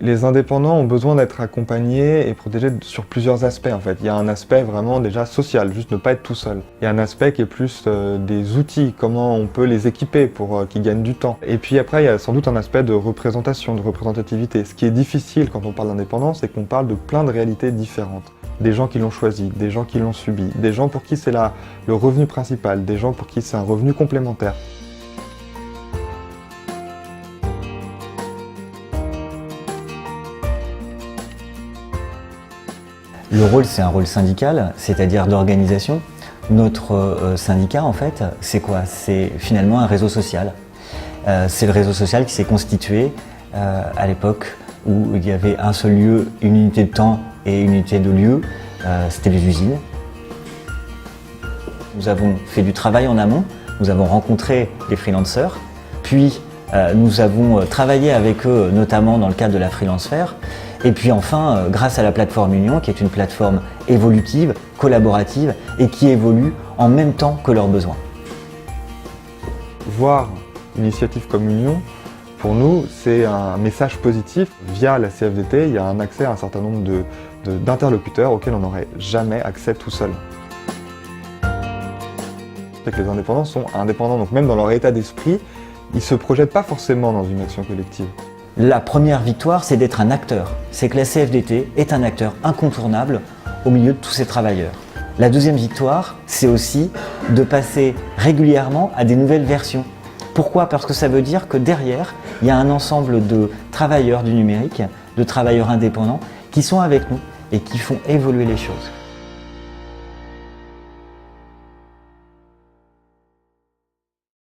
Les indépendants ont besoin d'être accompagnés et protégés sur plusieurs aspects en fait. Il y a un aspect vraiment déjà social, juste ne pas être tout seul. Il y a un aspect qui est plus des outils, comment on peut les équiper pour qu'ils gagnent du temps. Et puis après, il y a sans doute un aspect de représentation, de représentativité. Ce qui est difficile quand on parle d'indépendance, c'est qu'on parle de plein de réalités différentes. Des gens qui l'ont choisi, des gens qui l'ont subi, des gens pour qui c'est le revenu principal, des gens pour qui c'est un revenu complémentaire. Le rôle, c'est un rôle syndical, c'est-à-dire d'organisation. Notre syndicat, en fait, c'est quoi? C'est finalement un réseau social. C'est le réseau social qui s'est constitué à l'époque où il y avait un seul lieu, une unité de temps et une unité de lieu. C'était les usines. Nous avons fait du travail en amont, nous avons rencontré les freelancers, puis nous avons travaillé avec eux, notamment dans le cadre de la Freelance Fair. Et puis enfin, grâce à la plateforme Union, qui est une plateforme évolutive, collaborative et qui évolue en même temps que leurs besoins. Voir une initiative comme Union, pour nous, c'est un message positif. Via la CFDT, il y a un accès à un certain nombre d'interlocuteurs auxquels on n'aurait jamais accès tout seul. C'est que les indépendants sont indépendants, donc même dans leur état d'esprit, ils ne se projettent pas forcément dans une action collective. La première victoire, c'est d'être un acteur. C'est que la CFDT est un acteur incontournable au milieu de tous ces travailleurs. La deuxième victoire, c'est aussi de passer régulièrement à des nouvelles versions. Pourquoi? Parce que ça veut dire que derrière, il y a un ensemble de travailleurs du numérique, de travailleurs indépendants qui sont avec nous et qui font évoluer les choses.